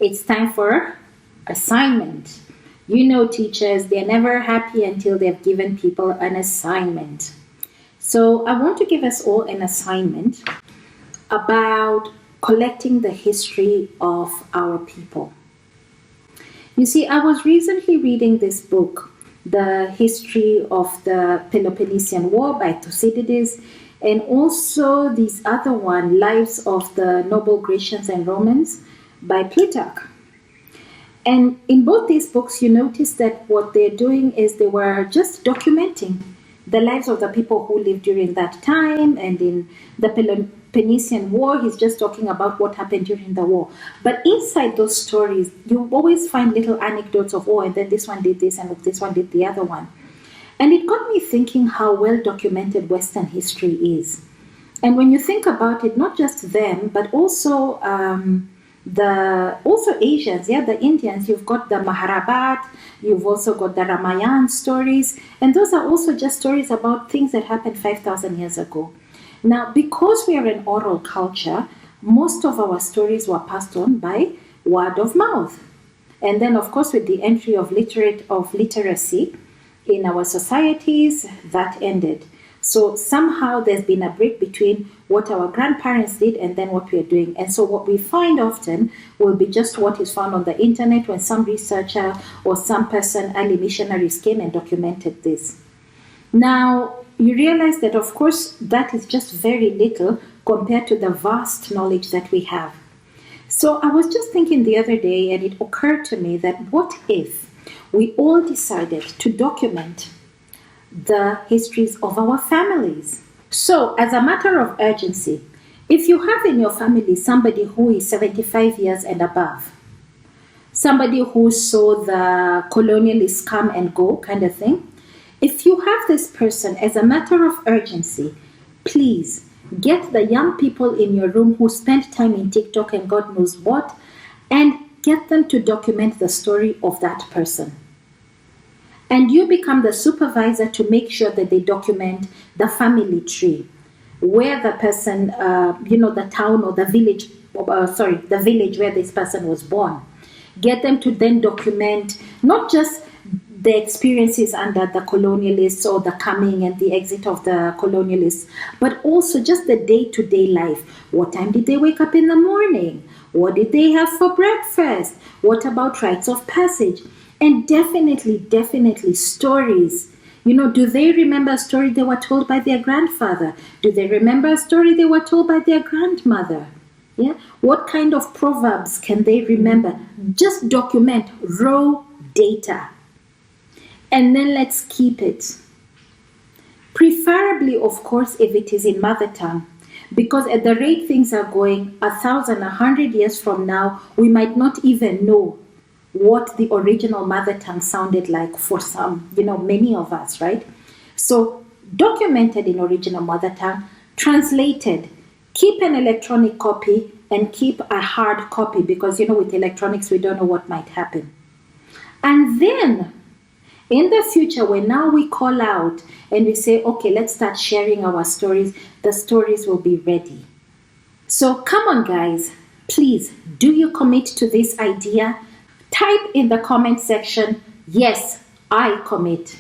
it's time for assignment. You know, teachers, they're never happy until they've given people an assignment. So I want to give us all an assignment about collecting the history of our people. You see, I was recently reading this book, The History of the Peloponnesian War by Thucydides, and also this other one, Lives of the Noble Grecians and Romans by Plutarch. And in both these books, you notice that what they're doing is they were just documenting the lives of the people who lived during that time. And in the Peloponnesian War, he's just talking about what happened during the war. But inside those stories, you always find little anecdotes of, and then this one did this and this one did the other one. And it got me thinking how well documented Western history is. And when you think about it, not just them, but also Asians, the Indians, you've got the Mahabharata, you've also got the Ramayana stories, and those are also just stories about things that happened 5,000 years ago. Now, because we are an oral culture, most of our stories were passed on by word of mouth. And then, of course, with the entry of literacy in our societies, that ended. So somehow there's been a break between what our grandparents did and then what we are doing. And so what we find often will be just what is found on the internet when some researcher or some person, early missionaries came and documented this. Now, you realize that, of course, that is just very little compared to the vast knowledge that we have. So I was just thinking the other day, and it occurred to me that what if we all decided to document the histories of our families? So, as a matter of urgency, if you have in your family somebody who is 75 years and above, somebody who saw the colonialists come and go kind of thing, if you have this person, as a matter of urgency, please get the young people in your room who spend time in TikTok and God knows what, and get them to document the story of that person. And you become the supervisor to make sure that they document the family tree, where the person, the town or the village, the village where this person was born. Get them to then document not just the experiences under the colonialists or the coming and the exit of the colonialists, but also just the day-to-day life. What time did they wake up in the morning? What did they have for breakfast? What about rites of passage? And definitely stories. Do they remember a story they were told by their grandfather? Do they remember a story they were told by their grandmother? Yeah. What kind of proverbs can they remember? Just document raw data. And then let's keep it. Preferably, of course, if it is in mother tongue. Because at the rate things are going, 1,000, 100 years from now, we might not even know what the original mother tongue sounded like for some, many of us, right? So documented in original mother tongue, translated, keep an electronic copy and keep a hard copy because, with electronics, we don't know what might happen. And then in the future, when now we call out and we say, okay, let's start sharing our stories, the stories will be ready. So come on, guys, please, do you commit to this idea? Type in the comment section, yes, I commit.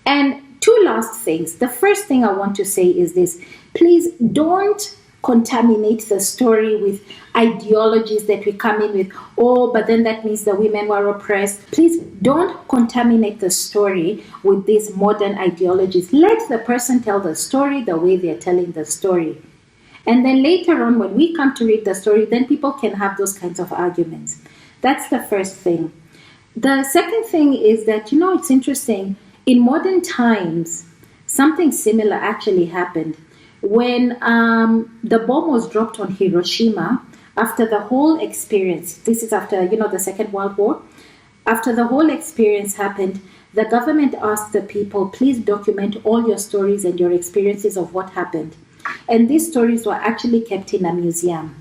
And two last things. The first thing I want to say is this. Please don't contaminate the story with ideologies that we come in with. But then that means the women were oppressed. Please don't contaminate the story with these modern ideologies. Let the person tell the story the way they're telling the story. And then later on, when we come to read the story, then people can have those kinds of arguments. That's the first thing. The second thing is that, it's interesting. In modern times, something similar actually happened. When the bomb was dropped on Hiroshima, after the whole experience, this is after, the Second World War, after the whole experience happened, the government asked the people, please document all your stories and your experiences of what happened. And these stories were actually kept in a museum.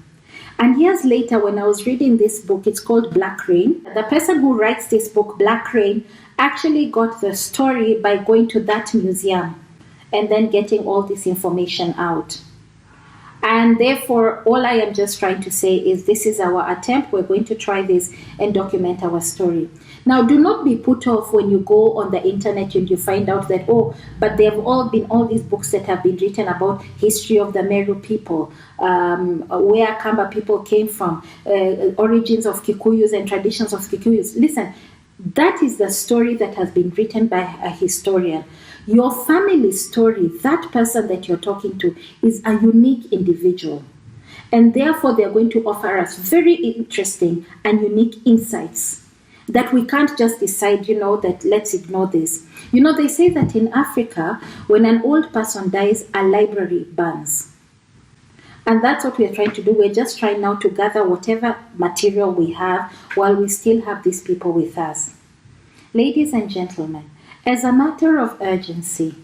And years later, when I was reading this book, it's called Black Rain. The person who writes this book, Black Rain, actually got the story by going to that museum and then getting all this information out. And therefore, all I am just trying to say is this is our attempt. We're going to try this and document our story. Now, do not be put off when you go on the internet and you find out that, oh, but there have all these books that have been written about history of the Meru people, where Kamba people came from, origins of Kikuyus and traditions of Kikuyus. Listen, that is the story that has been written by a historian. Your family story, that person that you're talking to, is a unique individual. And therefore, they're going to offer us very interesting and unique insights that we can't just decide, that let's ignore this. They say that in Africa, when an old person dies, a library burns. And that's what we're trying to do. We're just trying now to gather whatever material we have while we still have these people with us. Ladies and gentlemen, as a matter of urgency,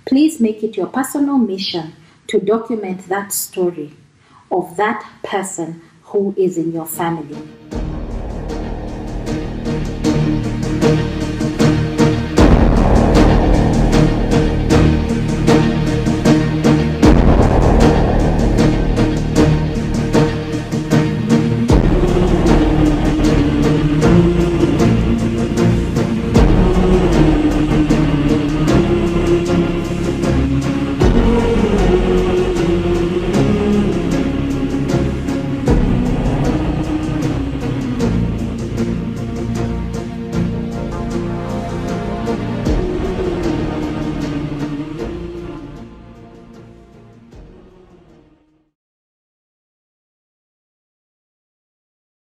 please make it your personal mission to document that story of that person who is in your family.